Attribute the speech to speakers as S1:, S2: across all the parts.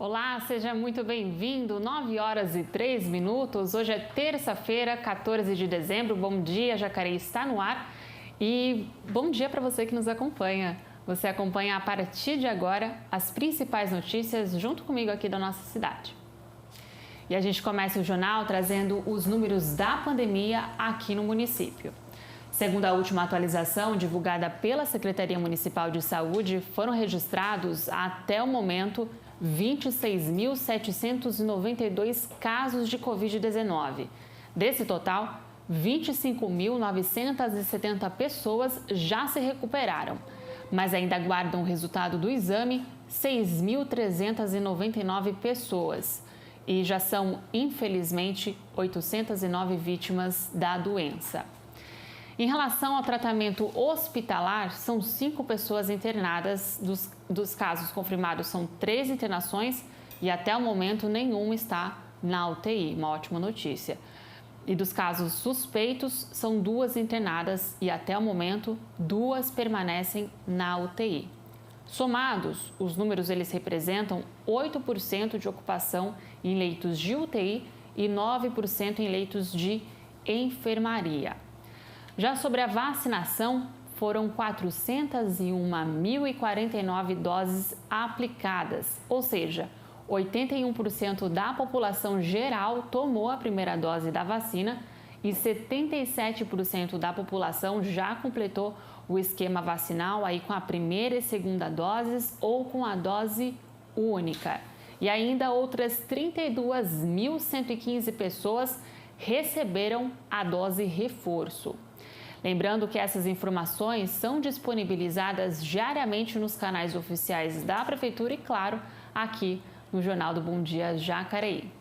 S1: Olá, seja muito bem-vindo. 9 horas e 3 minutos. Hoje é terça-feira, 14 de dezembro. Bom dia, Jacareí está no ar. E bom dia para você que nos acompanha. Você acompanha a partir de agora as principais notícias junto comigo aqui da nossa cidade. E a gente começa o jornal trazendo os números da pandemia aqui no município. Segundo a última atualização divulgada pela Secretaria Municipal de Saúde, foram registrados até o momento 26.792 casos de Covid-19. Desse total, 25.970 pessoas já se recuperaram, mas ainda aguardam o resultado do exame 6.399 pessoas. E já são, infelizmente, 809 vítimas da doença. Em relação ao tratamento hospitalar, são 5 pessoas internadas. Dos casos confirmados, são 3 internações e até o momento nenhum está na UTI. Uma ótima notícia. E dos casos suspeitos, são 2 internadas e até o momento 2 permanecem na UTI. Somados, os números eles representam 8% de ocupação em leitos de UTI e 9% em leitos de enfermaria. Já sobre a vacinação, foram 401.049 doses aplicadas, ou seja, 81% da população geral tomou a primeira dose da vacina e 77% da população já completou o esquema vacinal aí com a primeira e segunda doses ou com a dose única. E ainda outras 32.115 pessoas receberam a dose reforço. Lembrando que essas informações são disponibilizadas diariamente nos canais oficiais da Prefeitura e, claro, aqui no Jornal do Bom Dia Jacareí.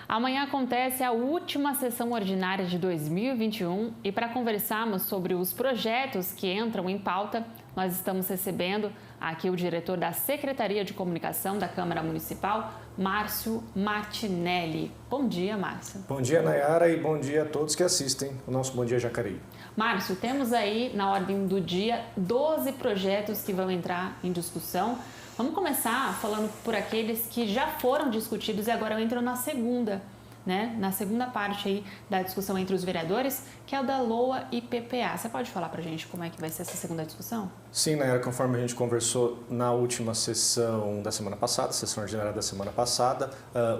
S1: Amanhã acontece a última sessão ordinária de 2021 e para conversarmos sobre os projetos que entram em pauta, nós estamos recebendo aqui o diretor da Secretaria de Comunicação da Câmara Municipal, Márcio Martinelli. Bom dia, Márcio.
S2: Bom dia, Nayara, e bom dia a todos que assistem o nosso Bom Dia Jacareí.
S1: Márcio, temos aí na ordem do dia 12 projetos que vão entrar em discussão. Vamos começar falando por aqueles que já foram discutidos e agora entram na segunda, né? Na segunda parte aí da discussão entre os vereadores, que é o da LOA e PPA. Você pode falar pra gente como é que vai ser essa segunda discussão?
S2: Sim, Nayara, conforme a gente conversou na última sessão da semana passada, sessão ordinária da semana passada,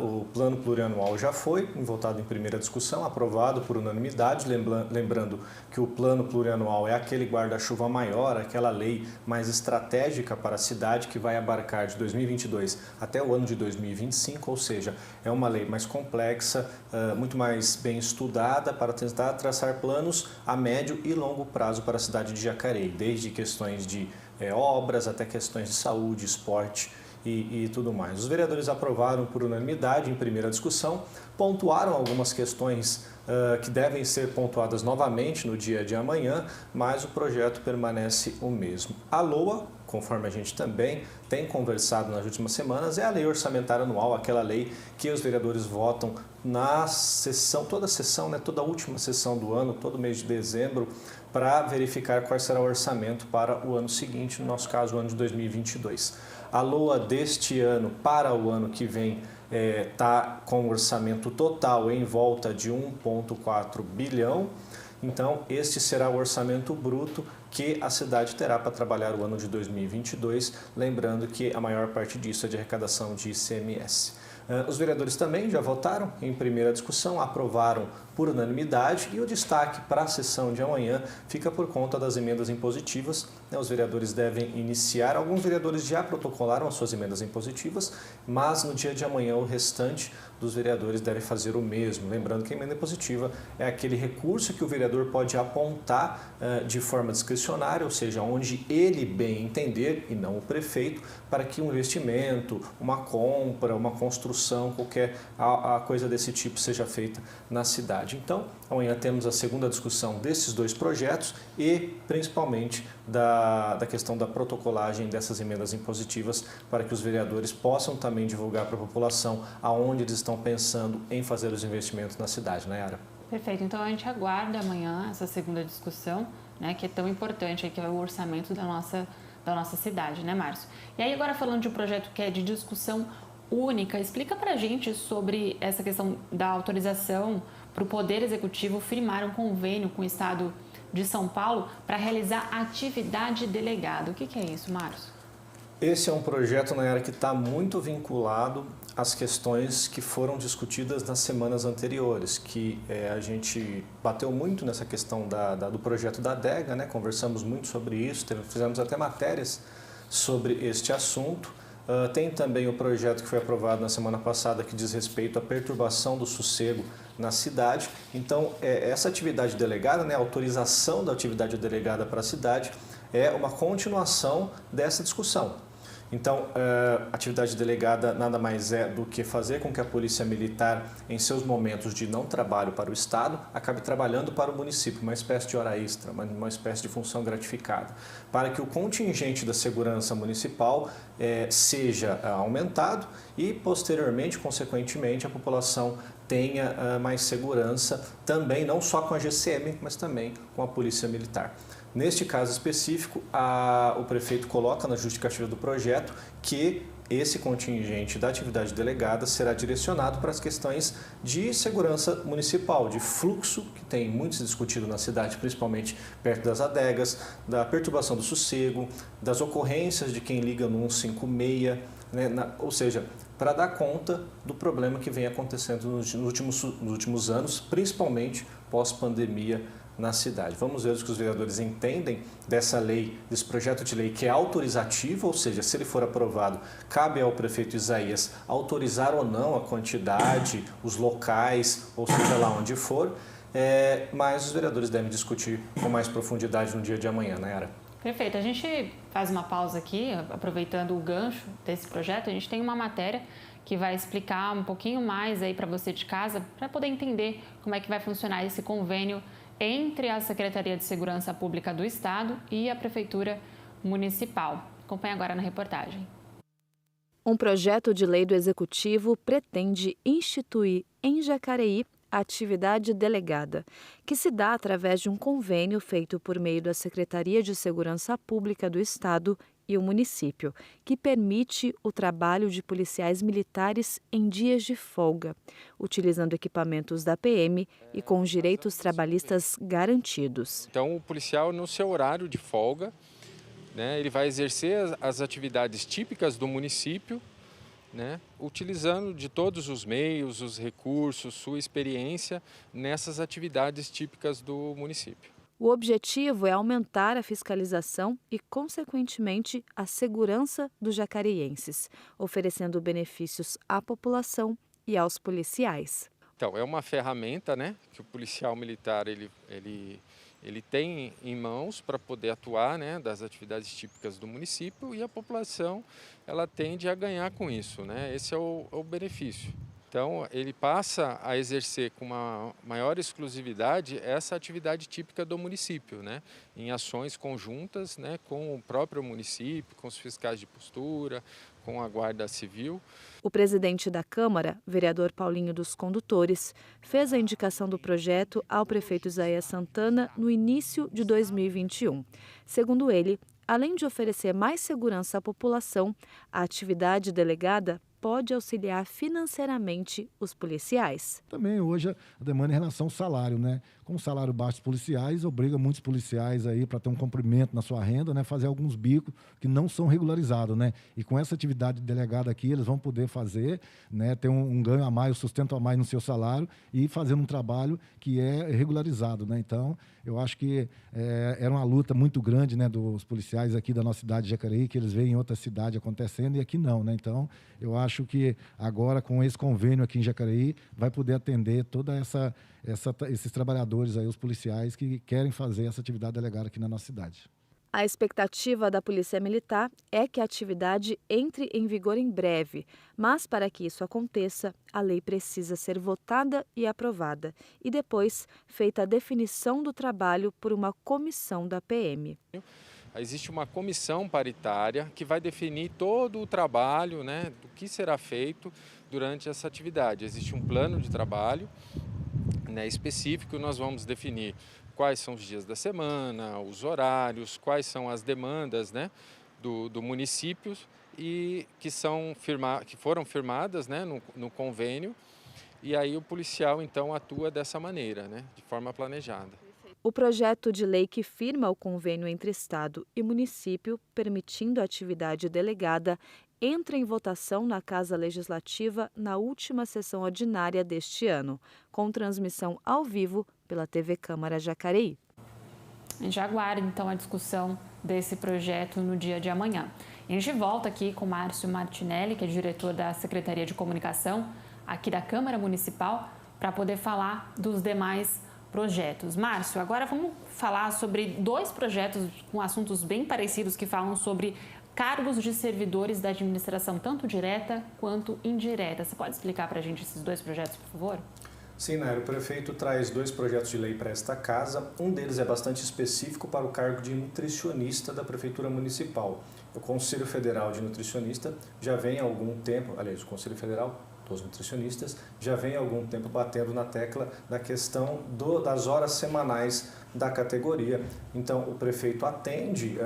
S2: o plano plurianual já foi votado em primeira discussão, aprovado por unanimidade, lembrando que o plano plurianual é aquele guarda-chuva maior, aquela lei mais estratégica para a cidade que vai abarcar de 2022 até o ano de 2025, ou seja, é uma lei mais complexa, muito mais bem estudada para tentar traçar planos a médio e longo prazo para a cidade de Jacareí, desde questões de obras até questões de saúde, esporte e tudo mais. Os vereadores aprovaram por unanimidade em primeira discussão, pontuaram algumas questões que devem ser pontuadas novamente no dia de amanhã, mas o projeto permanece o mesmo. A LOA, conforme a gente também tem conversado nas últimas semanas, é a lei orçamentária anual, aquela lei que os vereadores votam na sessão, toda a última sessão do ano, todo mês de dezembro, para verificar qual será o orçamento para o ano seguinte, no nosso caso, o ano de 2022. A LOA deste ano para o ano que vem está com um orçamento total em volta de 1,4 bilhão. Então, este será o orçamento bruto que a cidade terá para trabalhar o ano de 2022, lembrando que a maior parte disso é de arrecadação de ICMS. Os vereadores também já votaram em primeira discussão, aprovaram por unanimidade e o destaque para a sessão de amanhã fica por conta das emendas impositivas. Os vereadores devem iniciar, alguns vereadores já protocolaram as suas emendas impositivas, mas no dia de amanhã o restante dos vereadores devem fazer o mesmo. Lembrando que a emenda impositiva é aquele recurso que o vereador pode apontar de forma discricionária, ou seja, onde ele bem entender e não o prefeito, para que um investimento, uma compra, uma construção, qualquer coisa desse tipo seja feita na cidade. Então, amanhã temos a segunda discussão desses 2 projetos e principalmente da questão da protocolagem dessas emendas impositivas para que os vereadores possam também divulgar para a população aonde eles estão pensando em fazer os investimentos na cidade, né, Yara?
S1: Perfeito, então a gente aguarda amanhã essa segunda discussão, né, que é tão importante, que é o orçamento da nossa cidade, né, Márcio? E aí agora falando de um projeto que é de discussão única. Explica para a gente sobre essa questão da autorização para o Poder Executivo firmar um convênio com o Estado de São Paulo para realizar atividade delegada. O que é isso, Márcio?
S2: Esse é um projeto, Nayara, que está muito vinculado às questões que foram discutidas nas semanas anteriores, que a gente bateu muito nessa questão do projeto da adega, né? Conversamos muito sobre isso, fizemos até matérias sobre este assunto. Tem também o projeto que foi aprovado na semana passada que diz respeito à perturbação do sossego na cidade. Então, essa atividade delegada, né, a autorização da atividade delegada para a cidade é uma continuação dessa discussão. Então, a atividade delegada nada mais é do que fazer com que a Polícia Militar, em seus momentos de não trabalho para o Estado, acabe trabalhando para o município, uma espécie de hora extra, uma espécie de função gratificada, para que o contingente da segurança municipal seja aumentado e, posteriormente, consequentemente, a população tenha mais segurança também, não só com a GCM, mas também com a Polícia Militar. Neste caso específico, o prefeito coloca na justificativa do projeto que esse contingente da atividade delegada será direcionado para as questões de segurança municipal, de fluxo, que tem muito se discutido na cidade, principalmente perto das adegas, da perturbação do sossego, das ocorrências de quem liga no 156, né? Ou seja, para dar conta do problema que vem acontecendo nos últimos anos, principalmente pós-pandemia na cidade. Vamos ver o que os vereadores entendem dessa lei, desse projeto de lei que é autorizativo, ou seja, se ele for aprovado, cabe ao prefeito Isaías autorizar ou não a quantidade, os locais, ou seja lá onde for, mas os vereadores devem discutir com mais profundidade no dia de amanhã, Nayara.
S1: Perfeito. A gente faz uma pausa aqui, aproveitando o gancho desse projeto, a gente tem uma matéria que vai explicar um pouquinho mais aí para você de casa, para poder entender como é que vai funcionar esse convênio entre a Secretaria de Segurança Pública do Estado e a Prefeitura Municipal. Acompanhe agora na reportagem.
S3: Um projeto de lei do Executivo pretende instituir em Jacareí a atividade delegada, que se dá através de um convênio feito por meio da Secretaria de Segurança Pública do Estado e o município, que permite o trabalho de policiais militares em dias de folga, utilizando equipamentos da PM e com os direitos trabalhistas garantidos.
S4: Então, o policial, no seu horário de folga, né, ele vai exercer as atividades típicas do município, né, utilizando de todos os meios, os recursos, sua experiência nessas atividades típicas do município.
S3: O objetivo é aumentar a fiscalização e, consequentemente, a segurança dos jacareienses, oferecendo benefícios à população e aos policiais.
S4: Então, é uma ferramenta, né, que o policial militar ele tem em mãos para poder atuar, né, das atividades típicas do município, e a população ela tende a ganhar com isso, né? Esse é o benefício. Então, ele passa a exercer com uma maior exclusividade essa atividade típica do município, né? Em ações conjuntas, né, com o próprio município, com os fiscais de postura, com a Guarda Civil.
S3: O presidente da Câmara, vereador Paulinho dos Condutores, fez a indicação do projeto ao prefeito Isaías Santana no início de 2021. Segundo ele, além de oferecer mais segurança à população, a atividade delegada pode auxiliar financeiramente os policiais.
S5: Também hoje a demanda em relação ao salário, né? Com o salário baixo dos policiais, obriga muitos policiais aí para ter um comprimento na sua renda, né? Fazer alguns bicos que não são regularizados, né? E com essa atividade delegada aqui, eles vão poder fazer, né? Ter um ganho a mais, um sustento a mais no seu salário e fazendo um trabalho que é regularizado, né? Então, eu acho que era uma luta muito grande, né? Dos policiais aqui da nossa cidade de Jacareí, que eles veem em outra cidade acontecendo e aqui não, né? Então, eu acho que agora com esse convênio aqui em Jacareí vai poder atender toda esses trabalhadores aí, os policiais que querem fazer essa atividade delegada aqui na nossa cidade.
S3: A expectativa da Polícia Militar é que a atividade entre em vigor em breve, mas para que isso aconteça, a lei precisa ser votada e aprovada e depois feita a definição do trabalho por uma comissão da PM.
S4: Existe uma comissão paritária que vai definir todo o trabalho, né, do que será feito durante essa atividade. Existe um plano de trabalho, né, específico, nós vamos definir quais são os dias da semana, os horários, quais são as demandas, né, do município e que foram firmadas, né, no convênio, e aí o policial então atua dessa maneira, né, de forma planejada.
S3: O projeto de lei que firma o convênio entre Estado e município, permitindo a atividade delegada, entra em votação na Casa Legislativa na última sessão ordinária deste ano, com transmissão ao vivo pela TV Câmara Jacareí.
S1: A gente aguarda então a discussão desse projeto no dia de amanhã. A gente volta aqui com Márcio Martinelli, que é diretor da Secretaria de Comunicação aqui da Câmara Municipal, para poder falar dos demais projetos. Márcio, agora vamos falar sobre 2 projetos com assuntos bem parecidos que falam sobre cargos de servidores da administração, tanto direta quanto indireta. Você pode explicar para a gente esses 2 projetos, por favor?
S2: Sim, Naira, o prefeito traz 2 projetos de lei para esta casa. Um deles é bastante específico para o cargo de nutricionista da Prefeitura Municipal. O Conselho Federal de Nutricionista já vem há algum tempo, aliás, o Conselho Federal dos Nutricionistas já vem há algum tempo batendo na tecla da questão das horas semanais da categoria. Então, o prefeito atende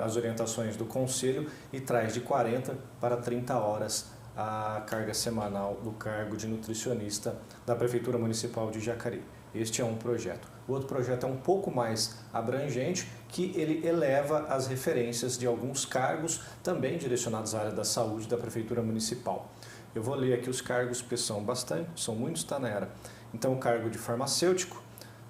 S2: as orientações do Conselho e traz de 40 para 30 horas a carga semanal do cargo de nutricionista da Prefeitura Municipal de Jacareí. Este é um projeto. O outro projeto é um pouco mais abrangente, que ele eleva as referências de alguns cargos também direcionados à área da saúde da Prefeitura Municipal. Eu vou ler aqui os cargos, porque são muitos, tá, Naira? Então, o cargo de farmacêutico,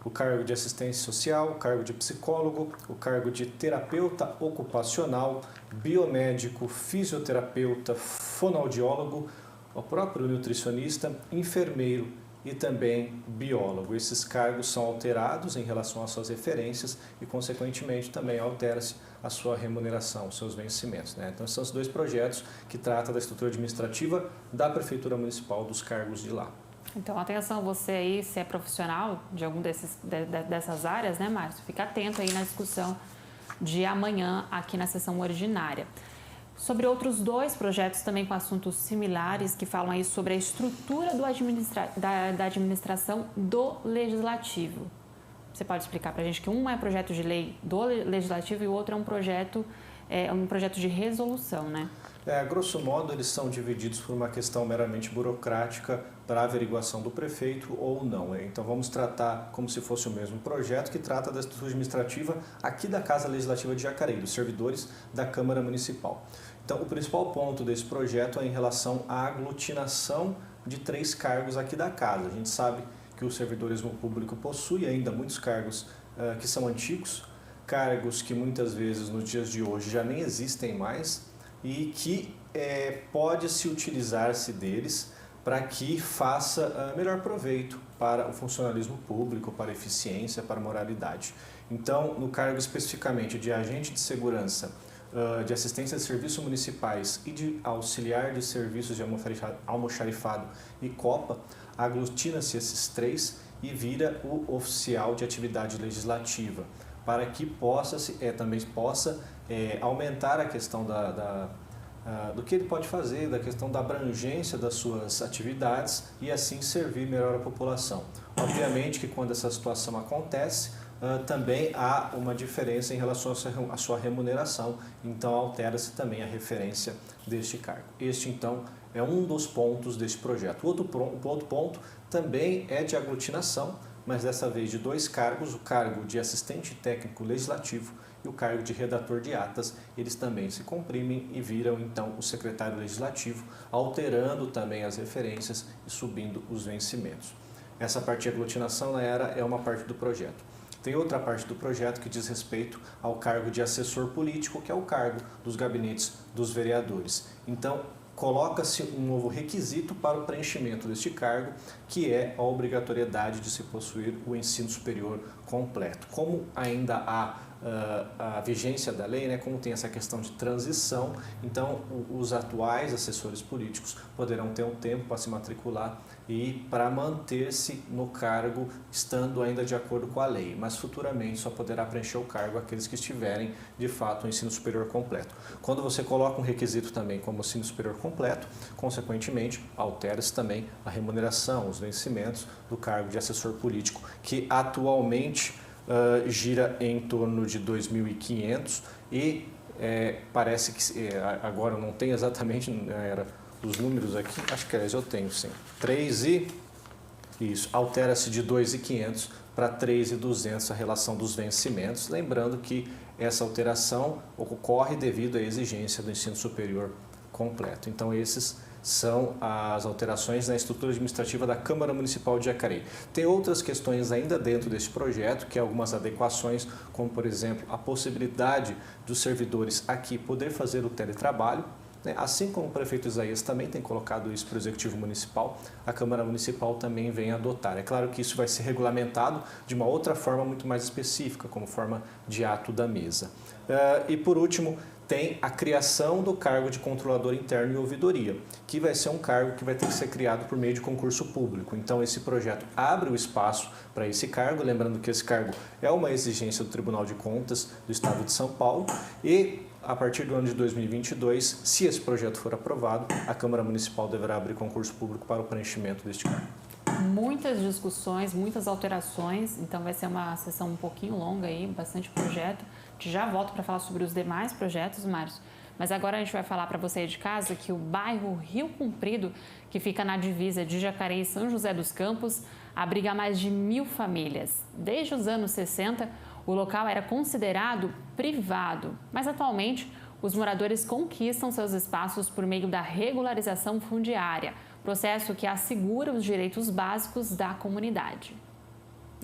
S2: o cargo de assistência social, o cargo de psicólogo, o cargo de terapeuta ocupacional, biomédico, fisioterapeuta, fonoaudiólogo, o próprio nutricionista, enfermeiro e também biólogo. Esses cargos são alterados em relação às suas referências e, consequentemente, também altera-se a sua remuneração, os seus vencimentos, né? Então, são os 2 projetos que tratam da estrutura administrativa da Prefeitura Municipal, dos cargos de lá.
S1: Então, atenção, você aí, se é profissional de algum dessas áreas, né, Márcio? Fica atento aí na discussão de amanhã aqui na sessão ordinária. Sobre outros 2 projetos também com assuntos similares, que falam aí sobre a estrutura da administração do Legislativo. Você pode explicar para a gente que um é projeto de lei do Legislativo e o outro é um projeto de resolução, né?
S2: Grosso modo, eles são divididos por uma questão meramente burocrática para a averiguação do prefeito ou não. Então, vamos tratar como se fosse o mesmo projeto que trata da estrutura administrativa aqui da Casa Legislativa de Jacareí, dos servidores da Câmara Municipal. Então, o principal ponto desse projeto é em relação à aglutinação de 3 cargos aqui da Casa. A gente sabe que o servidorismo público possui ainda muitos cargos que são antigos, cargos que muitas vezes nos dias de hoje já nem existem mais e que pode-se utilizar-se deles para que faça melhor proveito para o funcionalismo público, para a eficiência, para a moralidade. Então, no cargo especificamente de agente de segurança, de assistência de serviços municipais e de auxiliar de serviços de almoxarifado e copa, aglutina-se esses 3 e vira o oficial de atividade legislativa, para que também possa aumentar a questão do que ele pode fazer, da questão da abrangência das suas atividades e assim servir melhor a população. Obviamente que quando essa situação acontece, também há uma diferença em relação à sua remuneração, então altera-se também a referência deste cargo. Este, então, é um dos pontos deste projeto. O outro ponto também é de aglutinação, mas dessa vez de 2 cargos, o cargo de assistente técnico legislativo e o cargo de redator de atas, eles também se comprimem e viram então o secretário legislativo, alterando também as referências e subindo os vencimentos. Essa parte de aglutinação é uma parte do projeto. Tem outra parte do projeto que diz respeito ao cargo de assessor político, que é o cargo dos gabinetes dos vereadores. Então, coloca-se um novo requisito para o preenchimento deste cargo, que é a obrigatoriedade de se possuir o ensino superior completo. Como ainda há a vigência da lei, né, como tem essa questão de transição, então os atuais assessores políticos poderão ter um tempo para se matricular e para manter-se no cargo, estando ainda de acordo com a lei, mas futuramente só poderá preencher o cargo aqueles que estiverem de fato o ensino superior completo. Quando você coloca um requisito também como ensino superior completo, consequentemente altera-se também a remuneração, os vencimentos do cargo de assessor político, que atualmente gira em torno de R$ 2.500 e parece que, agora eu não tenho exatamente os números aqui, acho que eu tenho sim, isso, altera-se de 2.500 para 3.200 a relação dos vencimentos, lembrando que essa alteração ocorre devido à exigência do ensino superior completo. Então, esses são as alterações na estrutura administrativa da Câmara Municipal de Jacareí. Tem outras questões ainda dentro desse projeto, que é algumas adequações, como, por exemplo, a possibilidade dos servidores aqui poder fazer o teletrabalho, né? Assim como o prefeito Isaías também tem colocado isso para o Executivo Municipal, a Câmara Municipal também vem adotar. É claro que isso vai ser regulamentado de uma outra forma muito mais específica, como forma de ato da mesa. E, por último, tem a criação do cargo de controlador interno e ouvidoria, que vai ser um cargo que vai ter que ser criado por meio de concurso público. Então, esse projeto abre o espaço para esse cargo, lembrando que esse cargo é uma exigência do Tribunal de Contas do Estado de São Paulo e, a partir do ano de 2022, se esse projeto for aprovado, a Câmara Municipal deverá abrir concurso público para o preenchimento deste cargo.
S1: Muitas discussões, muitas alterações, então vai ser uma sessão um pouquinho longa aí, bastante projeto. A gente já volta para falar sobre os demais projetos, Márcio. Mas agora a gente vai falar para você aí de casa que o bairro Rio Comprido, que fica na divisa de Jacareí e São José dos Campos, abriga mais de 1.000 famílias. Desde os anos 60, o local era considerado privado, mas atualmente os moradores conquistam seus espaços por meio da regularização fundiária, processo que assegura os direitos básicos da comunidade.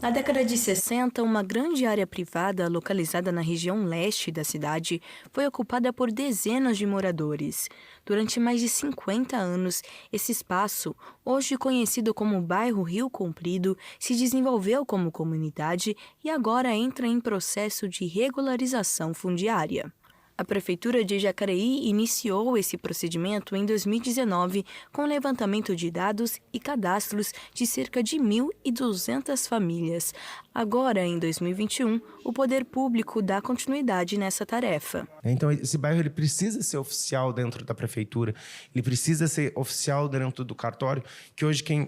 S6: Na década de 60, uma grande área privada localizada na região leste da cidade foi ocupada por dezenas de moradores. Durante mais de 50 anos, esse espaço, hoje conhecido como bairro Rio Comprido, se desenvolveu como comunidade e agora entra em processo de regularização fundiária. A Prefeitura de Jacareí iniciou esse procedimento em 2019 com o levantamento de dados e cadastros de cerca de 1.200 famílias. Agora, em 2021, o poder público dá continuidade nessa tarefa.
S7: Então, esse bairro ele precisa ser oficial dentro da Prefeitura, ele precisa ser oficial dentro do cartório, que hoje quem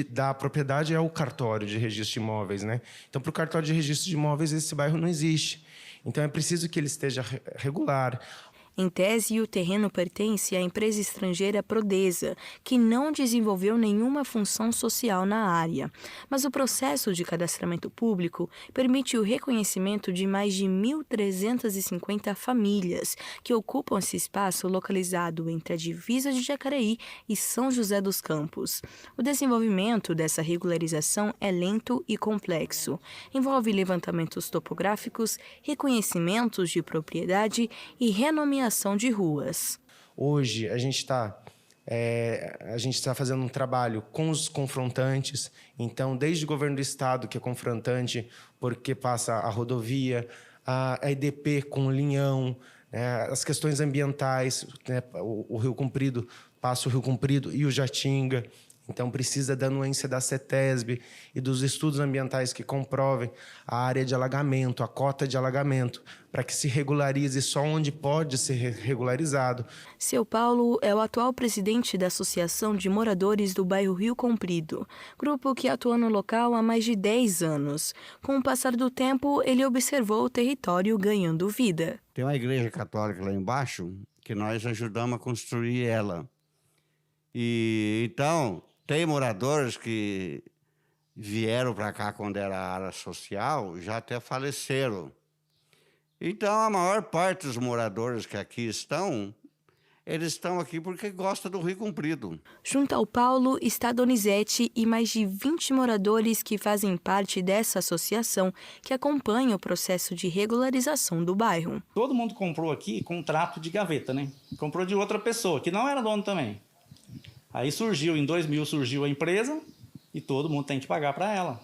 S7: dá a propriedade é o cartório de registro de imóveis, né? Então, para o cartório de registro de imóveis, esse bairro não existe. Então, é preciso que ele esteja regular.
S6: Em tese, o terreno pertence à empresa estrangeira Prodesa, que não desenvolveu nenhuma função social na área. Mas o processo de cadastramento público permite o reconhecimento de mais de 1.350 famílias que ocupam esse espaço localizado entre a divisa de Jacareí e São José dos Campos. O desenvolvimento dessa regularização é lento e complexo. Envolve levantamentos topográficos, reconhecimentos de propriedade e renomeação de ruas.
S7: Hoje a gente está fazendo um trabalho com os confrontantes. Então, desde o governo do estado, que é confrontante porque passa a rodovia, a EDP com o Linhão, as questões ambientais, né, o Rio Comprido passa o Rio Comprido e o Jatinga. Então, precisa da anuência da CETESB e dos estudos ambientais que comprovem a área de alagamento, a cota de alagamento, para que se regularize só onde pode ser regularizado.
S6: Seu Paulo é o atual presidente da Associação de Moradores do Bairro Rio Comprido, grupo que atua no local há mais de 10 anos. Com o passar do tempo, ele observou o território ganhando vida.
S8: Tem uma igreja católica lá embaixo que nós ajudamos a construir ela. E então, tem moradores que vieram para cá quando era área social, já até faleceram. Então, a maior parte dos moradores que aqui estão, eles estão aqui porque gostam do Rio Comprido.
S6: Junto ao Paulo está Donizete e mais de 20 moradores que fazem parte dessa associação que acompanha o processo de regularização do bairro.
S9: Todo mundo comprou aqui com um trato de gaveta, né? Comprou de outra pessoa, que não era dono também. Aí em 2000 surgiu a empresa e todo mundo tem que pagar para ela.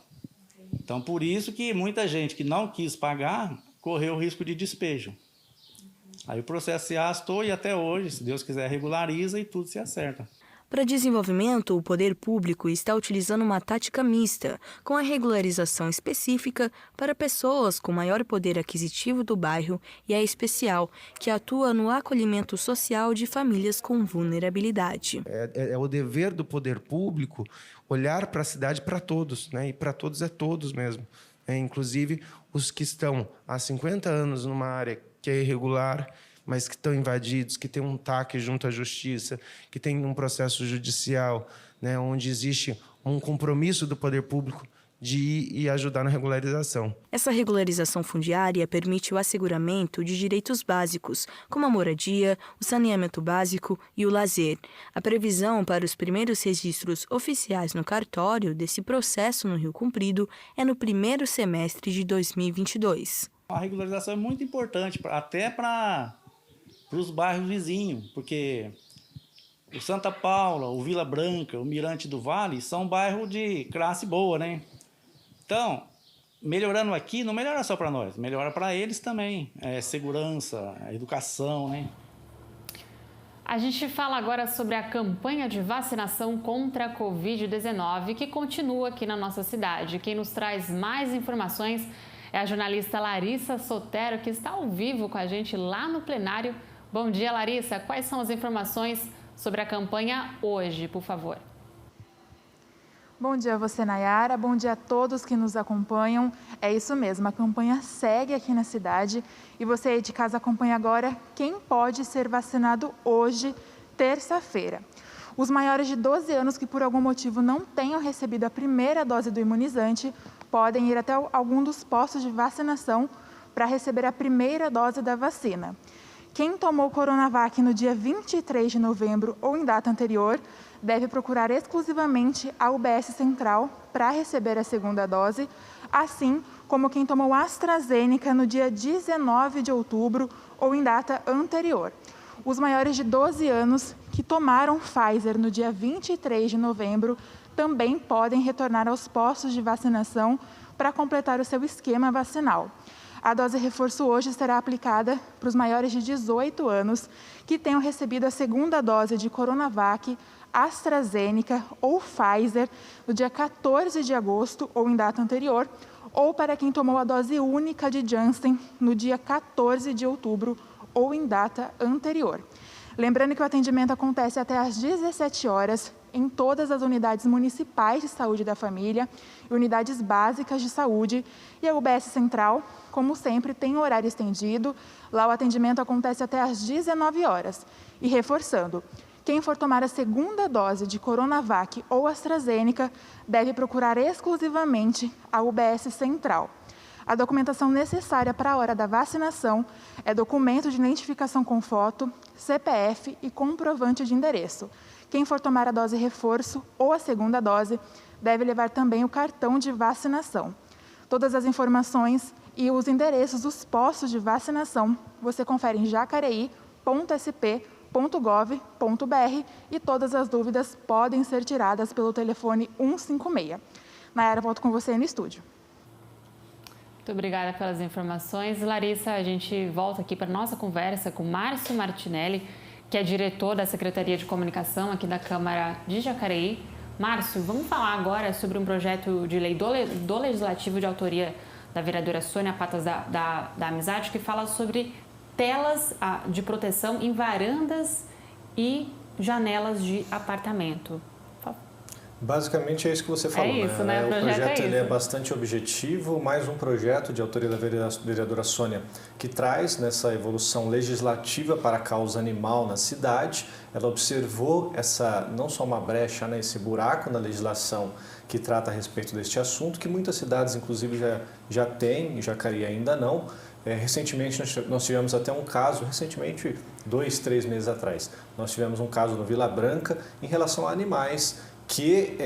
S9: Então, por isso que muita gente que não quis pagar correu o risco de despejo. Aí o processo se arrastou e até hoje, se Deus quiser, regulariza e tudo se acerta.
S6: Para desenvolvimento, o poder público está utilizando uma tática mista, com a regularização específica para pessoas com maior poder aquisitivo do bairro e a especial, que atua no acolhimento social de famílias com vulnerabilidade.
S7: É o dever do poder público olhar para a cidade para todos, né? E para todos é todos mesmo. Inclusive os que estão há 50 anos numa área que é irregular, mas que estão invadidos, que tem um TAC junto à Justiça, que tem um processo judicial, né, onde existe um compromisso do poder público de ir e ajudar na regularização.
S6: Essa regularização fundiária permite o asseguramento de direitos básicos, como a moradia, o saneamento básico e o lazer. A previsão para os primeiros registros oficiais no cartório desse processo no Rio Comprido é no primeiro semestre de 2022.
S9: A regularização é muito importante, até para os bairros vizinhos, porque o Santa Paula, o Vila Branca, o Mirante do Vale são bairros de classe boa, né? Então, melhorando aqui, não melhora só para nós, melhora para eles também. Segurança, educação, né?
S1: A gente fala agora sobre a campanha de vacinação contra a Covid-19 que continua aqui na nossa cidade. Quem nos traz mais informações é a jornalista Larissa Sotero, que está ao vivo com a gente lá no plenário. Bom dia, Larissa. Quais são as informações sobre a campanha hoje, por favor?
S10: Bom dia a você, Nayara. Bom dia a todos que nos acompanham. É isso mesmo, a campanha segue aqui na cidade e você aí de casa acompanha agora quem pode ser vacinado hoje, terça-feira. Os maiores de 12 anos que por algum motivo não tenham recebido a primeira dose do imunizante podem ir até algum dos postos de vacinação para receber a primeira dose da vacina. Quem tomou Coronavac no dia 23 de novembro ou em data anterior deve procurar exclusivamente a UBS Central para receber a segunda dose, assim como quem tomou AstraZeneca no dia 19 de outubro ou em data anterior. Os maiores de 12 anos que tomaram Pfizer no dia 23 de novembro também podem retornar aos postos de vacinação para completar o seu esquema vacinal. A dose reforço hoje será aplicada para os maiores de 18 anos que tenham recebido a segunda dose de Coronavac, AstraZeneca ou Pfizer no dia 14 de agosto ou em data anterior, ou para quem tomou a dose única de Janssen no dia 14 de outubro ou em data anterior. Lembrando que o atendimento acontece até às 17 horas em todas as unidades municipais de saúde da família e unidades básicas de saúde. E a UBS Central, como sempre, tem horário estendido. Lá o atendimento acontece até às 19 horas. E reforçando, quem for tomar a segunda dose de Coronavac ou AstraZeneca deve procurar exclusivamente a UBS Central. A documentação necessária para a hora da vacinação é documento de identificação com foto, CPF e comprovante de endereço. Quem for tomar a dose reforço ou a segunda dose deve levar também o cartão de vacinação. Todas as informações e os endereços dos postos de vacinação você confere em jacareí.sp.gov.br e todas as dúvidas podem ser tiradas pelo telefone 156. Nayara, volto com você no estúdio.
S1: Muito obrigada pelas informações. Larissa, a gente volta aqui para a nossa conversa com Márcio Martinelli, que é diretor da Secretaria de Comunicação aqui da Câmara de Jacareí. Márcio, vamos falar agora sobre um projeto de lei do Legislativo de autoria da vereadora Sônia Patas da Amizade, que fala sobre telas de proteção em varandas e janelas de apartamento.
S2: Basicamente é isso que você falou,
S1: isso, né?
S2: O projeto
S1: é
S2: ele é bastante objetivo, mais um projeto de autoria da vereadora Sônia, que traz nessa evolução legislativa para a causa animal na cidade. Ela observou não só uma brecha, esse buraco na legislação que trata a respeito deste assunto, que muitas cidades, inclusive, já têm, Jacareí ainda não. Recentemente nós tivemos até um caso, 2-3 meses atrás, nós tivemos um caso no Vila Branca em relação a animais que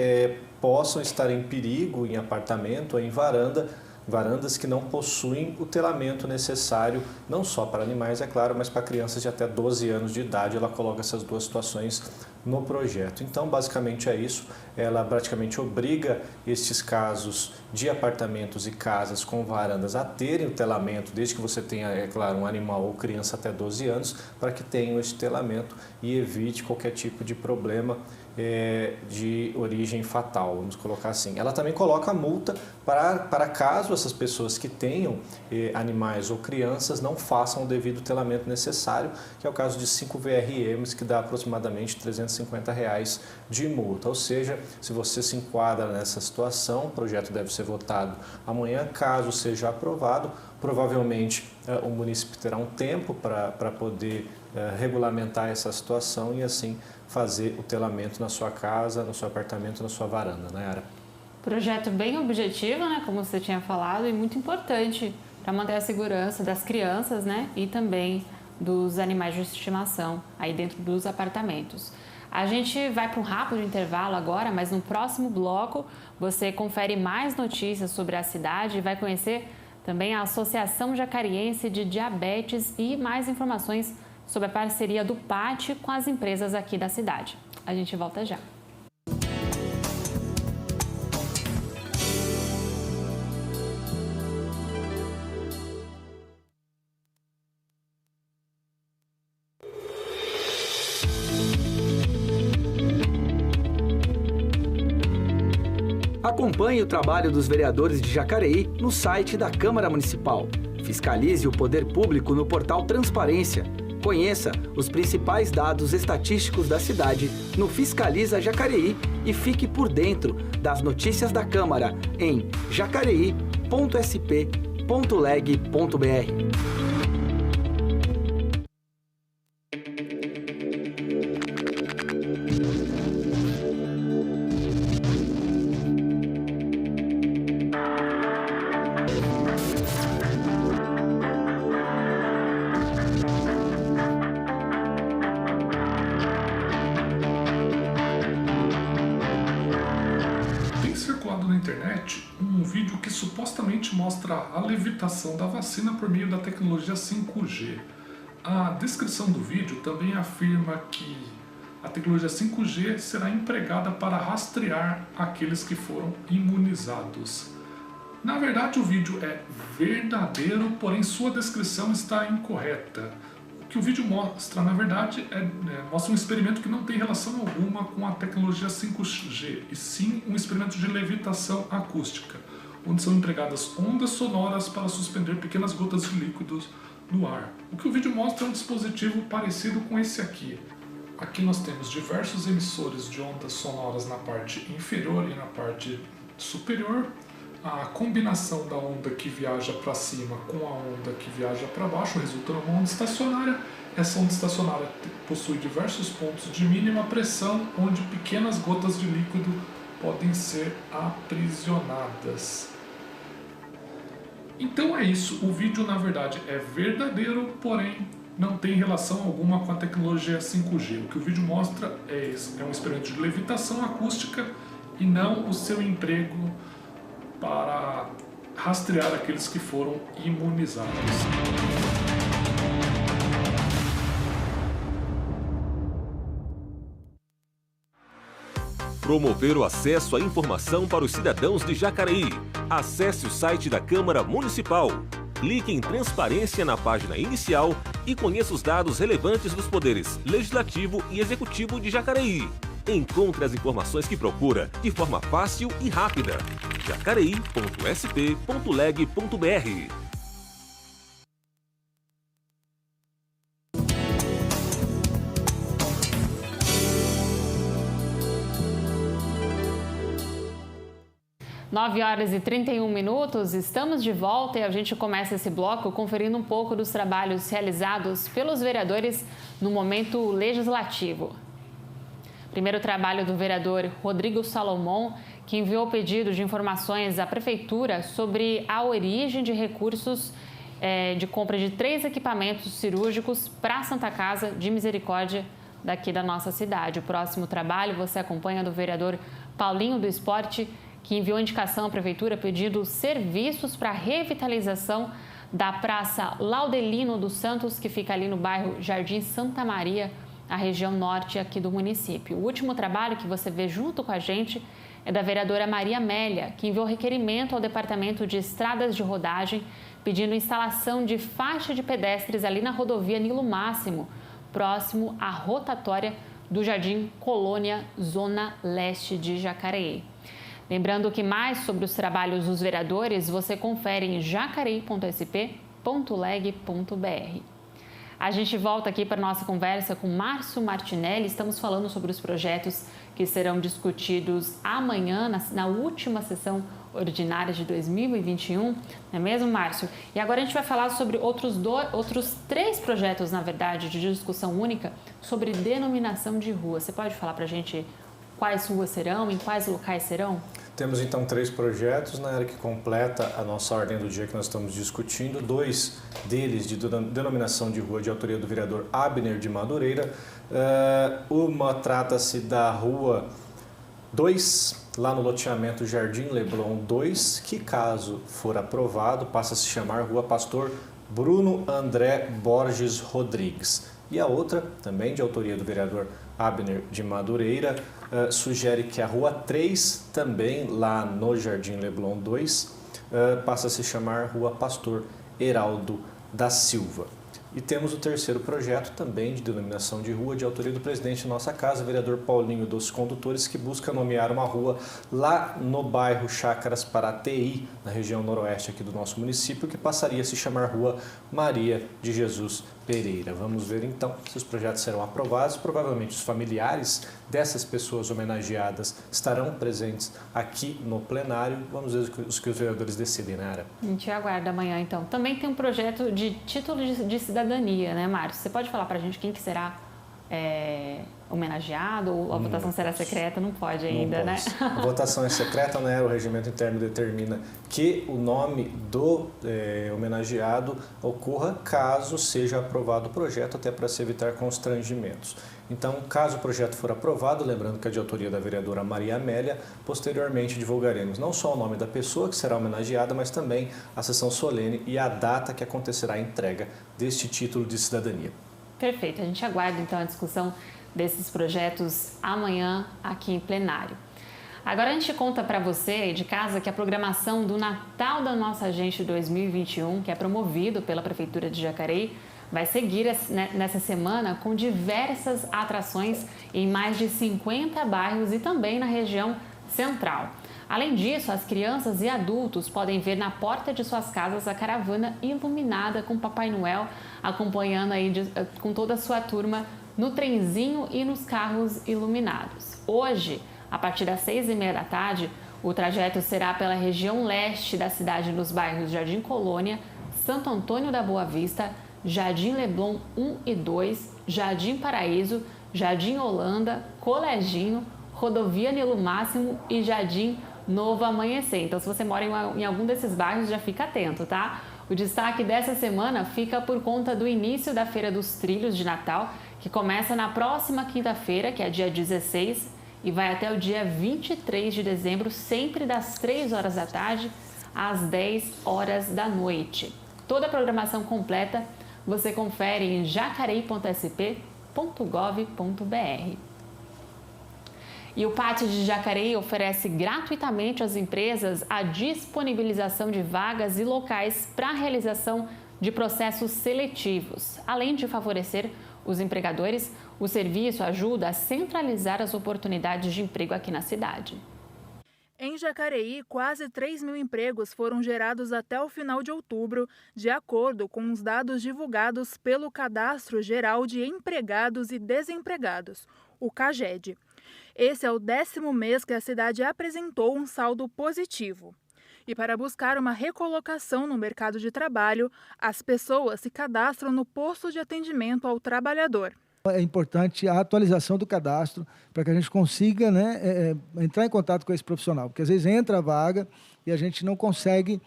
S2: possam estar em perigo em apartamento ou em varandas que não possuem o telamento necessário, não só para animais, é claro, mas para crianças de até 12 anos de idade. Ela coloca essas duas situações no projeto. Então, basicamente é isso. Ela praticamente obriga estes casos de apartamentos e casas com varandas a terem o telamento, desde que você tenha, é claro, um animal ou criança até 12 anos, para que tenham esse telamento e evite qualquer tipo de problema de origem fatal, vamos colocar assim. Ela também coloca a multa para caso essas pessoas que tenham animais ou crianças não façam o devido telamento necessário, que é o caso de 5 VRMs, que dá aproximadamente R$350 de multa. Ou seja, se você se enquadra nessa situação, o projeto deve ser votado amanhã. Caso seja aprovado, Provavelmente o município terá um tempo para poder regulamentar essa situação e assim fazer o telamento na sua casa, no seu apartamento, na sua varanda, Nayara.
S1: Projeto bem objetivo, né, como você tinha falado, e muito importante para manter a segurança das crianças, né, e também dos animais de estimação aí dentro dos apartamentos. A gente vai para um rápido intervalo agora, mas no próximo bloco você confere mais notícias sobre a cidade e vai conhecer também a Associação Jacariense de Diabetes e mais informações sobre a parceria do PAT com as empresas aqui da cidade. A gente volta já.
S11: Acompanhe o trabalho dos vereadores de Jacareí no site da Câmara Municipal. Fiscalize o poder público no portal Transparência. Conheça os principais dados estatísticos da cidade no Fiscaliza Jacareí e fique por dentro das notícias da Câmara em jacareí.sp.leg.br.
S12: Um vídeo que supostamente mostra a levitação da vacina por meio da tecnologia 5G. A descrição do vídeo também afirma que a tecnologia 5G será empregada para rastrear aqueles que foram imunizados. Na verdade, o vídeo é verdadeiro, porém sua descrição está incorreta. O que o vídeo mostra, na verdade, mostra um experimento que não tem relação alguma com a tecnologia 5G, e sim um experimento de levitação acústica, onde são empregadas ondas sonoras para suspender pequenas gotas de líquidos no ar. O que o vídeo mostra é um dispositivo parecido com esse aqui. Aqui nós temos diversos emissores de ondas sonoras na parte inferior e na parte superior. A combinação da onda que viaja para cima com a onda que viaja para baixo resulta numa onda estacionária. Essa onda estacionária possui diversos pontos de mínima pressão, onde pequenas gotas de líquido podem ser aprisionadas. Então é isso, o vídeo na verdade é verdadeiro, porém não tem relação alguma com a tecnologia 5G. O que o vídeo mostra é um experimento de levitação acústica e não o seu emprego para rastrear aqueles que foram imunizados.
S13: Promover o acesso à informação para os cidadãos de Jacareí. Acesse o site da Câmara Municipal. Clique em Transparência na página inicial e conheça os dados relevantes dos poderes Legislativo e Executivo de Jacareí. Encontre as informações que procura de forma fácil e rápida. jacareí.sp.leg.br.
S1: Nove horas e 31 minutos, estamos de volta e a gente começa esse bloco conferindo um pouco dos trabalhos realizados pelos vereadores no momento legislativo. Primeiro trabalho do vereador Rodrigo Salomão, que enviou pedido de informações à Prefeitura sobre a origem de recursos de compra de 3 equipamentos cirúrgicos para a Santa Casa de Misericórdia daqui da nossa cidade. O próximo trabalho você acompanha do vereador Paulinho do Esporte, que enviou indicação à Prefeitura pedindo serviços para a revitalização da Praça Laudelino dos Santos, que fica ali no bairro Jardim Santa Maria, a região norte aqui do município. O último trabalho que você vê junto com a gente é da vereadora Maria Amélia, que enviou requerimento ao Departamento de Estradas de Rodagem, pedindo instalação de faixa de pedestres ali na rodovia Nilo Máximo, próximo à rotatória do Jardim Colônia, zona leste de Jacareí. Lembrando que mais sobre os trabalhos dos vereadores você confere em jacareí.sp.leg.br. A gente volta aqui para a nossa conversa com Márcio Martinelli. Estamos falando sobre os projetos que serão discutidos amanhã, na última sessão ordinária de 2021, não é mesmo, Márcio? E agora a gente vai falar sobre outros 3 projetos, na verdade, de discussão única sobre denominação de rua. Você pode falar para a gente quais ruas serão, em quais locais serão?
S2: Temos então 3 projetos, na área que completa a nossa ordem do dia que nós estamos discutindo. 2 deles de denominação de rua de autoria do vereador Abner de Madureira. Uma trata-se da Rua 2, lá no loteamento Jardim Leblon 2, que caso for aprovado passa a se chamar Rua Pastor Bruno André Borges Rodrigues. E a outra, também de autoria do vereador Abner de Madureira, sugere que a Rua 3, também lá no Jardim Leblon 2, passa a se chamar Rua Pastor Heraldo da Silva. E temos o 3º projeto, também de denominação de rua, de autoria do presidente da nossa casa, vereador Paulinho dos Condutores, que busca nomear uma rua lá no bairro Chácaras Paraty, na região noroeste aqui do nosso município, que passaria a se chamar Rua Maria de Jesus Pereira. Vamos ver então se os projetos serão aprovados. Provavelmente os familiares dessas pessoas homenageadas estarão presentes aqui no plenário. Vamos ver os que os vereadores decidem, né, Ara?
S1: A gente aguarda amanhã, então. Também tem um projeto de título de cidadania, né, Márcio? Você pode falar para a gente quem que será homenageado ou a votação será secreta? Não pode ainda, né?
S2: A votação é secreta, né? O regimento interno determina que o nome do homenageado ocorra caso seja aprovado o projeto, até para se evitar constrangimentos. Então, caso o projeto for aprovado, lembrando que é de autoria da vereadora Maria Amélia, posteriormente divulgaremos não só o nome da pessoa que será homenageada, mas também a sessão solene e a data que acontecerá a entrega deste título de cidadania.
S1: Perfeito, a gente aguarda então a discussão desses projetos amanhã aqui em plenário. Agora a gente conta para você aí de casa que a programação do Natal da Nossa Gente 2021, que é promovido pela Prefeitura de Jacareí, vai seguir nessa semana com diversas atrações em mais de 50 bairros e também na região central. Além disso, as crianças e adultos podem ver na porta de suas casas a caravana iluminada com Papai Noel, acompanhando aí com toda a sua turma no trenzinho e nos carros iluminados. Hoje, a partir das 6h30 da tarde, o trajeto será pela região leste da cidade nos bairros Jardim Colônia, Santo Antônio da Boa Vista, Jardim Leblon 1 e 2, Jardim Paraíso, Jardim Holanda, Coleginho, Rodovia Nilo Máximo e Jardim Novo Amanhecer. Então, se você mora em algum desses bairros, já fica atento, tá? O destaque dessa semana fica por conta do início da Feira dos Trilhos de Natal, que começa na próxima quinta-feira, que é dia 16, e vai até o dia 23 de dezembro, sempre das 3 horas da tarde às 10 horas da noite. Toda a programação completa você confere em jacareí.sp.gov.br. E o Pátio de Jacareí oferece gratuitamente às empresas a disponibilização de vagas e locais para a realização de processos seletivos. Além de favorecer os empregadores, o serviço ajuda a centralizar as oportunidades de emprego aqui na cidade.
S10: Em Jacareí, quase 3.000 empregos foram gerados até o final de outubro, de acordo com os dados divulgados pelo Cadastro Geral de Empregados e Desempregados, o CAGED. Esse é o 10º mês que a cidade apresentou um saldo positivo. E para buscar uma recolocação no mercado de trabalho, as pessoas se cadastram no posto de atendimento ao trabalhador.
S14: É importante a atualização do cadastro para que a gente consiga, entrar em contato com esse profissional. Porque às vezes entra a vaga e a gente não consegue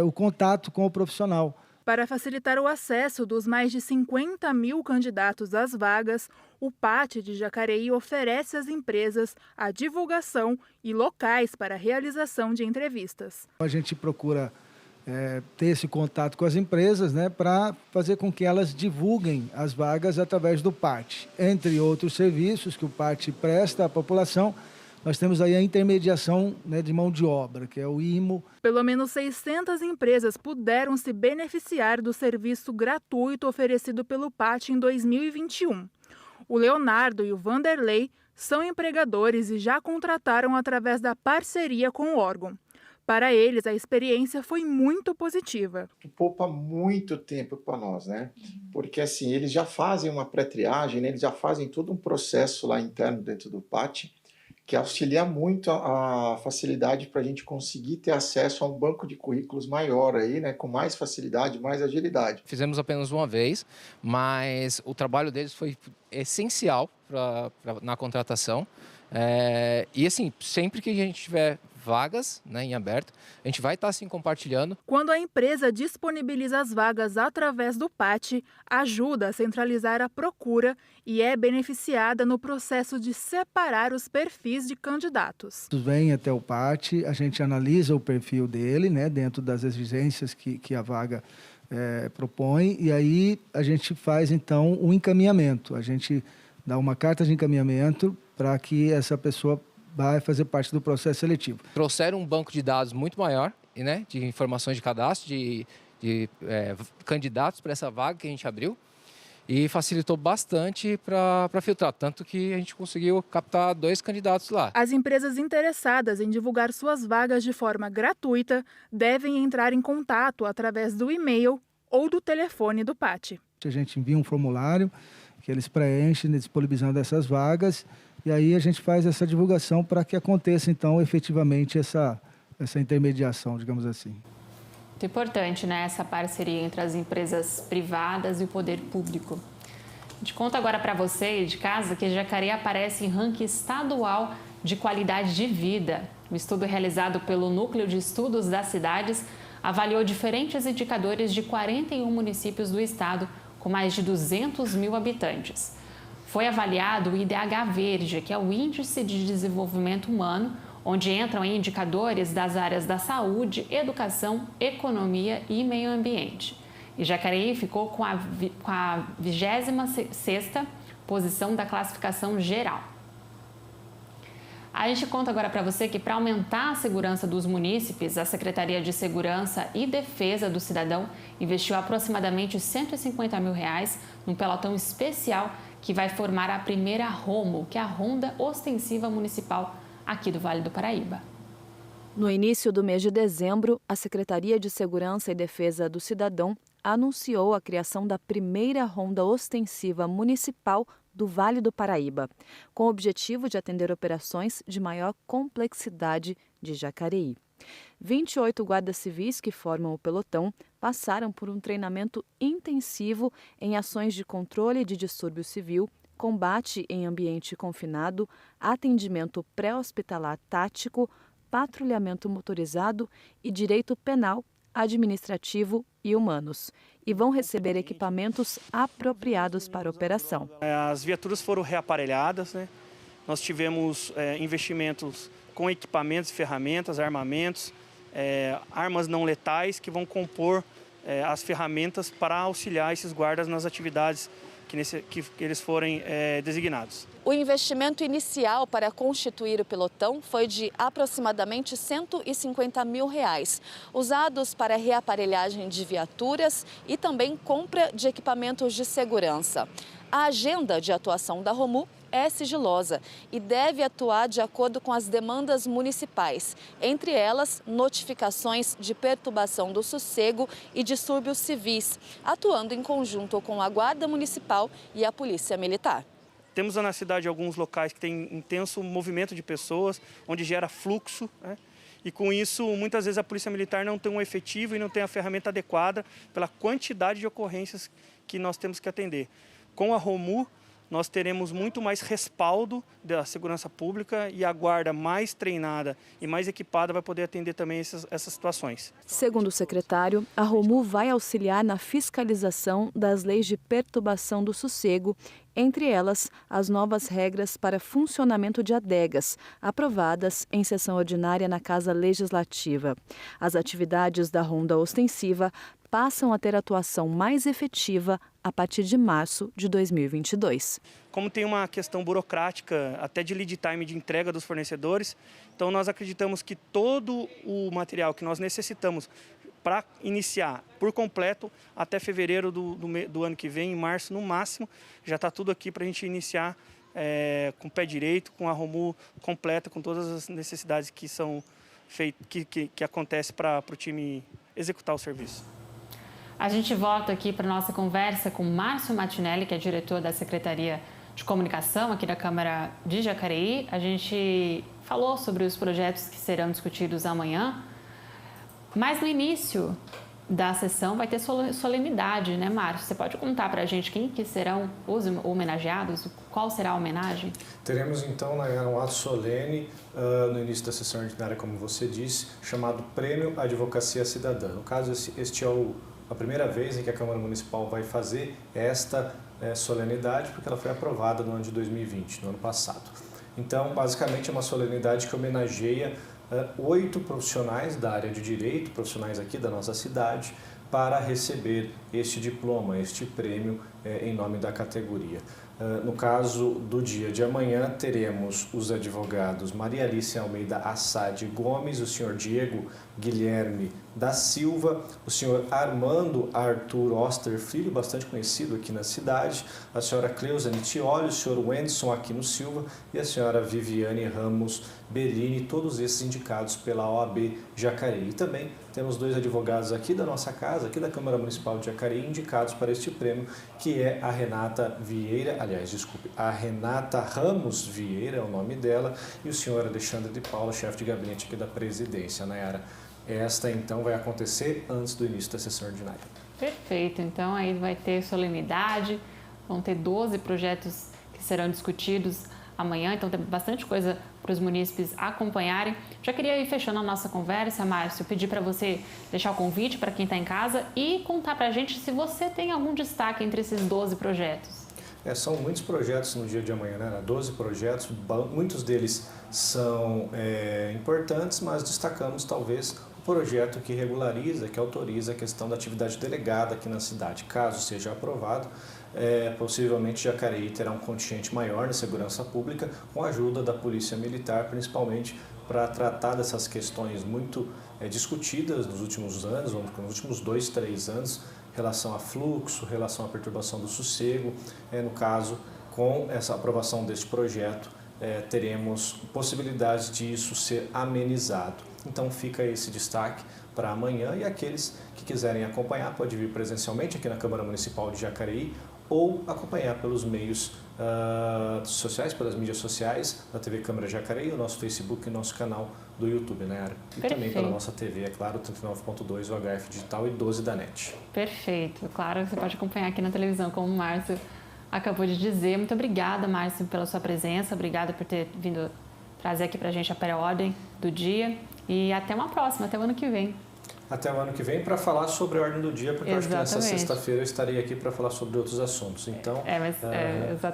S14: o contato com o profissional.
S10: Para facilitar o acesso dos mais de 50.000 candidatos às vagas, o PAT de Jacareí oferece às empresas a divulgação e locais para a realização de entrevistas.
S14: A gente procura ter esse contato com as empresas, para fazer com que elas divulguem as vagas através do PAT. Entre outros serviços que o PAT presta à população, nós temos aí a intermediação de mão de obra, que é o IMO.
S10: Pelo menos 600 empresas puderam se beneficiar do serviço gratuito oferecido pelo PAT em 2021. O Leonardo e o Vanderlei são empregadores e já contrataram através da parceria com o órgão. Para eles, a experiência foi muito positiva.
S15: Poupa muito tempo para nós, Porque assim, eles já fazem uma pré-triagem, eles já fazem todo um processo lá interno dentro do PAT, que auxilia muito a facilidade para a gente conseguir ter acesso a um banco de currículos maior aí, né, com mais facilidade, mais agilidade.
S16: Fizemos apenas uma vez, mas o trabalho deles foi essencial na contratação. E assim, sempre que a gente tiver vagas, né, em aberto, a gente vai estar assim compartilhando.
S10: Quando a empresa disponibiliza as vagas através do PAT, ajuda a centralizar a procura e é beneficiada no processo de separar os perfis de candidatos.
S14: Vem até o PAT, a gente analisa o perfil dele, né, dentro das exigências que a vaga propõe, e aí a gente faz então um encaminhamento. A gente dá uma carta de encaminhamento para que essa pessoa vai fazer parte do processo seletivo.
S16: Trouxeram um banco de dados muito maior, né, de informações de cadastro, de candidatos para essa vaga que a gente abriu, e facilitou bastante para filtrar, tanto que a gente conseguiu captar 2 candidatos lá.
S10: As empresas interessadas em divulgar suas vagas de forma gratuita devem entrar em contato através do e-mail ou do telefone do PAT.
S14: A gente envia um formulário que eles preenchem, disponibilizando essas vagas, e aí a gente faz essa divulgação para que aconteça, então, efetivamente essa intermediação, digamos assim.
S1: Muito importante, né, essa parceria entre as empresas privadas e o poder público. A gente conta agora para você de casa que Jacareí aparece em ranking estadual de qualidade de vida. Um estudo realizado pelo Núcleo de Estudos das Cidades avaliou diferentes indicadores de 41 municípios do estado com mais de 200 mil habitantes. Foi avaliado o IDH Verde, que é o Índice de Desenvolvimento Humano, onde entram indicadores das áreas da saúde, educação, economia e meio ambiente. E Jacareí ficou com a 26ª posição da classificação geral. A gente conta agora para você que, para aumentar a segurança dos munícipes, a Secretaria de Segurança e Defesa do Cidadão investiu aproximadamente R$150 mil num pelotão especial que vai formar a primeira ROMO, que é a Ronda Ostensiva Municipal aqui do Vale do Paraíba.
S3: No início do mês de dezembro, a Secretaria de Segurança e Defesa do Cidadão anunciou a criação da primeira Ronda Ostensiva Municipal do Vale do Paraíba, com o objetivo de atender operações de maior complexidade de Jacareí. 28 guardas civis que formam o pelotão passaram por um treinamento intensivo em ações de controle de distúrbio civil, combate em ambiente confinado, atendimento pré-hospitalar tático, patrulhamento motorizado e direito penal, administrativo e humanos, e vão receber equipamentos apropriados para a operação.
S17: As viaturas foram reaparelhadas, né? Nós tivemos investimentos com equipamentos, ferramentas, armamentos, armas não letais que vão compor as ferramentas para auxiliar esses guardas nas atividades que eles forem designados.
S18: O investimento inicial para constituir o pelotão foi de aproximadamente R$150 mil, usados para reaparelhagem de viaturas e também compra de equipamentos de segurança. A agenda de atuação da ROMU é sigilosa e deve atuar de acordo com as demandas municipais, entre elas notificações de perturbação do sossego e distúrbios civis, atuando em conjunto com a Guarda Municipal e a Polícia Militar.
S17: Temos na cidade alguns locais que têm intenso movimento de pessoas, onde gera fluxo, né? E com isso, muitas vezes a Polícia Militar não tem um efetivo e não tem a ferramenta adequada pela quantidade de ocorrências que nós temos que atender. Com a ROMU, nós teremos muito mais respaldo da segurança pública e a guarda mais treinada e mais equipada vai poder atender também essas situações.
S3: Segundo o secretário, a ROMU vai auxiliar na fiscalização das leis de perturbação do sossego, entre elas as novas regras para funcionamento de adegas, aprovadas em sessão ordinária na Casa Legislativa. As atividades da Ronda Ostensiva passam a ter atuação mais efetiva a partir de março de 2022.
S17: Como tem uma questão burocrática, até de lead time de entrega dos fornecedores, então nós acreditamos que todo o material que nós necessitamos para iniciar por completo até fevereiro do ano que vem, em março no máximo, já está tudo aqui para a gente iniciar com o pé direito, com a ROMU completa, com todas as necessidades que são feitas, que acontece para o time executar o serviço.
S1: A gente volta aqui para a nossa conversa com Márcio Martinelli, que é diretor da Secretaria de comunicação aqui da Câmara de Jacareí. A gente falou sobre os projetos que serão discutidos amanhã, mas no início da sessão vai ter solenidade, né, Márcio? Você pode contar para a gente quem que serão os homenageados? Qual será a homenagem?
S2: Teremos, então, um ato solene no início da sessão ordinária, como você disse, chamado Prêmio Advocacia Cidadã. No caso, este é a primeira vez em que a Câmara Municipal vai fazer esta solenidade, porque ela foi aprovada no ano de 2020, no ano passado. Então, basicamente, é uma solenidade que homenageia 8 profissionais da área de direito, profissionais aqui da nossa cidade, para receber este diploma, este prêmio em nome da categoria. No caso do dia de amanhã, teremos os advogados Maria Alice Almeida Assad Gomes, o senhor Diego Guilherme da Silva, o senhor Armando Arthur Oster Filho, bastante conhecido aqui na cidade, a senhora Cleusa Nitioli, o senhor Wendson Aquino Silva e a senhora Viviane Ramos Bellini, todos esses indicados pela OAB Jacareí. E também temos 2 advogados aqui da nossa casa, aqui da Câmara Municipal de Jacareí, indicados para este prêmio, que é a Renata Ramos Vieira, é o nome dela, e o senhor Alexandre de Paula, chefe de gabinete aqui da presidência, Nayara. Esta, então, vai acontecer antes do início da sessão ordinária.
S1: Perfeito. Então, aí vai ter solenidade, vão ter 12 projetos que serão discutidos amanhã, então tem bastante coisa para os munícipes acompanharem. Já queria ir fechando a nossa conversa, Márcio, pedir para você deixar o convite para quem está em casa e contar para a gente se você tem algum destaque entre esses 12 projetos.
S2: São muitos projetos no dia de amanhã, né? 12 projetos, muitos deles são importantes, mas destacamos talvez o projeto que regulariza, que autoriza a questão da atividade delegada aqui na cidade. Caso seja aprovado, possivelmente Jacareí terá um contingente maior na segurança pública, com a ajuda da Polícia Militar, principalmente para tratar dessas questões muito discutidas nos últimos anos, nos últimos 2, 3 anos, relação a fluxo, relação à perturbação do sossego. No caso, com essa aprovação deste projeto, teremos possibilidades de isso ser amenizado. Então fica esse destaque para amanhã, e aqueles que quiserem acompanhar pode vir presencialmente aqui na Câmara Municipal de Jacareí ou acompanhar pelos meios sociais, pelas mídias sociais da TV Câmara Jacareí, o nosso Facebook e o nosso canal do YouTube, né, Ara? E também pela nossa TV, é claro, 39.2, o HF Digital e 12 da NET.
S1: Perfeito. Claro, você pode acompanhar aqui na televisão, como o Márcio acabou de dizer. Muito obrigada, Márcio, pela sua presença. Obrigada por ter vindo trazer aqui para a gente a pré-ordem do dia. E até uma próxima, até o ano que vem.
S2: Até o ano que vem para falar sobre a ordem do dia, porque eu acho que nessa sexta-feira eu estarei aqui para falar sobre outros assuntos. Então,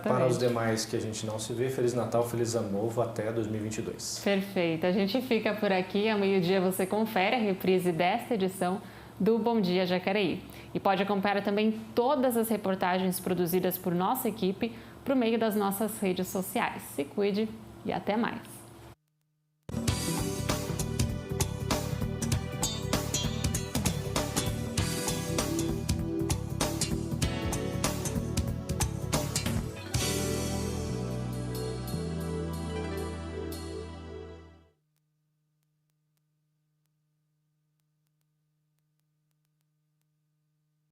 S2: para os demais que a gente não se vê, Feliz Natal, Feliz Ano Novo, até 2022.
S1: Perfeito. A gente fica por aqui. Ao meio-dia você confere a reprise desta edição do Bom Dia Jacareí. E pode acompanhar também todas as reportagens produzidas por nossa equipe por meio das nossas redes sociais. Se cuide e até mais.